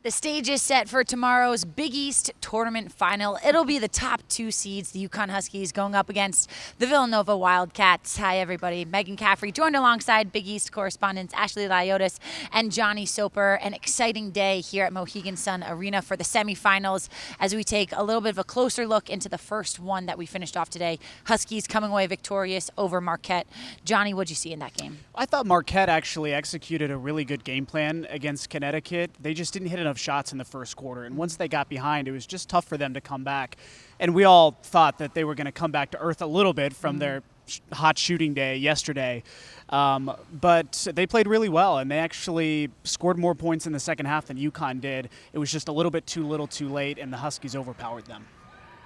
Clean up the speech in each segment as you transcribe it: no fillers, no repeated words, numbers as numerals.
The stage is set for tomorrow's Big East tournament final. It'll be the top two seeds, the UConn Huskies, going up against the Villanova Wildcats. Hi, everybody. Megan Caffrey joined alongside Big East correspondents Ashley Liotis and Johnny Soper. An exciting day here at Mohegan Sun Arena for the semifinals as we take a little bit of a closer look into the first one that we finished off today. Huskies coming away victorious over Marquette. Johnny, what'd you see in that game? I thought Marquette actually executed a really good game plan against Connecticut. They just didn't hit enough shots in the first quarter, and once they got behind, it was just tough for them to come back. And we all thought that they were going to come back to earth a little bit from their hot shooting day yesterday. But they played really well, and they actually scored more points in the second half than UConn did. It was just a little bit too little too late, and the Huskies overpowered them.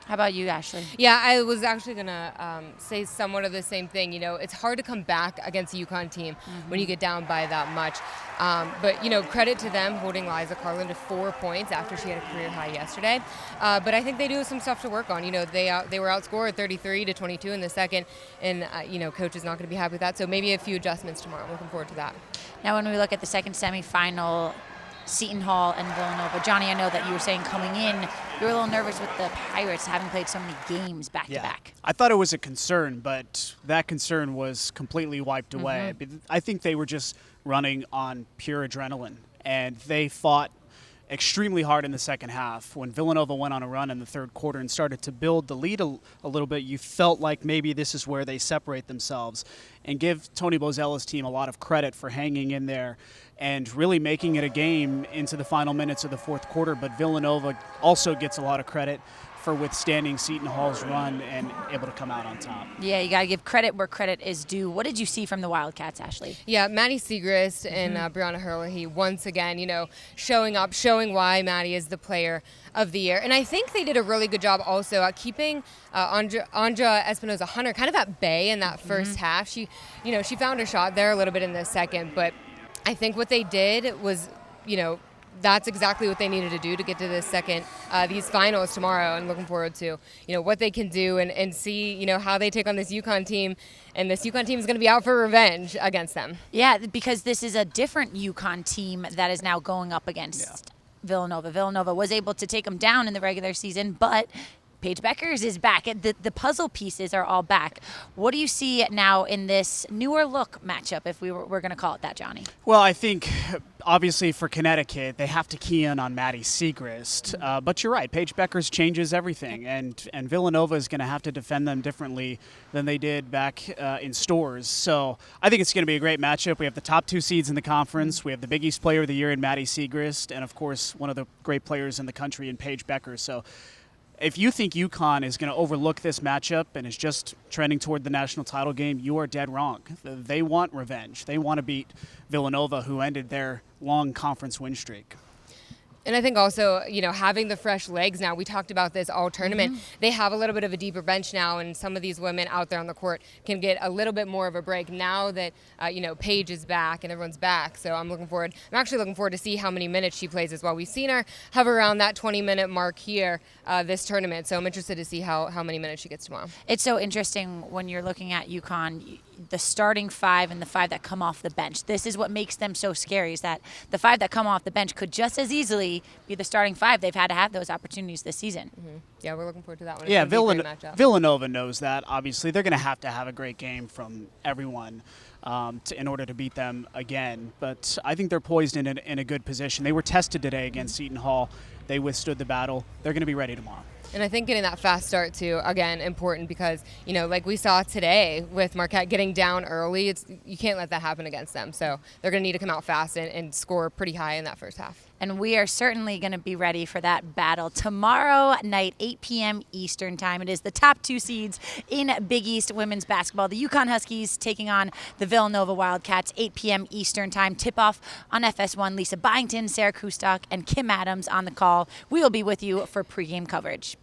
How about you, Ashley? Yeah, I was actually going to say somewhat of the same thing. You know, it's hard to come back against a UConn team when you get down by that much. But, you know, credit to them holding Liza Carlin to 4 points after she had a career high yesterday. But I think they do have some stuff to work on. You know, they were outscored 33-22 in the second, and, you know, coach is not going to be happy with that. So maybe a few adjustments tomorrow. I'm looking forward to that. Now, when we look at the second semifinal, Seton Hall and Villanova. Johnny, I know that you were saying coming in, you were a little nervous with the Pirates having played so many games back-to-back. I thought it was a concern, but that concern was completely wiped away. I think they were just running on pure adrenaline, and they fought extremely hard in the second half. When Villanova went on a run in the third quarter and started to build the lead a little bit, you felt like maybe this is where they separate themselves. And give Tony Bozella's team a lot of credit for hanging in there and really making it a game into the final minutes of the fourth quarter. But Villanova also gets a lot of credit for withstanding Seton Hall's run and able to come out on top. Yeah, you got to give credit where credit is due. What did you see from the Wildcats, Ashley? Yeah, Maddie Siegrist and Brianna Herlihy once again, you know, showing up, showing why Maddie is the player of the year. And I think they did a really good job also at keeping Anja Espinoza-Hunter kind of at bay in that first half. She found her shot there a little bit in the second, but I think what they did was, you know, that's exactly what they needed to do to get to this these finals tomorrow, and looking forward to, you know, what they can do and see, you know, how they take on this UConn team, and this UConn team is going to be out for revenge against them. Yeah, because this is a different UConn team that is now going up against Villanova. Villanova was able to take them down in the regular season, but Paige Beckers is back. The puzzle pieces are all back. What do you see now in this newer look matchup, if we're going to call it that, Johnny? Well, I think obviously for Connecticut, they have to key in on Maddie Siegrist. But you're right, Paige Beckers changes everything, and Villanova is going to have to defend them differently than they did back in Stores. So I think it's going to be a great matchup. We have the top two seeds in the conference. We have the Big East Player of the Year in Maddie Siegrist, and of course one of the great players in the country in Paige Beckers. So if you think UConn is going to overlook this matchup and is just trending toward the national title game, you are dead wrong. They want revenge. They want to beat Villanova, who ended their long conference win streak. And I think also, you know, having the fresh legs now, we talked about this all tournament, they have a little bit of a deeper bench now, and some of these women out there on the court can get a little bit more of a break now that, you know, Paige is back and everyone's back. So I'm actually looking forward to see how many minutes she plays as well. We've seen her hover around that 20-minute mark here this tournament, so I'm interested to see how many minutes she gets tomorrow. It's so interesting when you're looking at UConn, the starting five and the five that come off the bench. This is what makes them so scary, is that the five that come off the bench could just as easily be the starting five. They've had to have those opportunities this season. Yeah, we're looking forward to that one. Yeah, Villanova knows that. Obviously, they're going to have a great game from everyone in order to beat them again. But I think they're poised in a good position. They were tested today against Seton Hall. They withstood the battle. They're going to be ready tomorrow. And I think getting that fast start, too, again, important because, you know, like we saw today with Marquette getting down early, you can't let that happen against them. So they're going to need to come out fast and score pretty high in that first half. And we are certainly going to be ready for that battle tomorrow night, 8 p.m. Eastern time. It is the top two seeds in Big East women's basketball. The UConn Huskies taking on the Villanova Wildcats, 8 p.m. Eastern time. Tip-off on FS1. Lisa Byington, Sarah Kustok, and Kim Adams on the call. We will be with you for pregame coverage.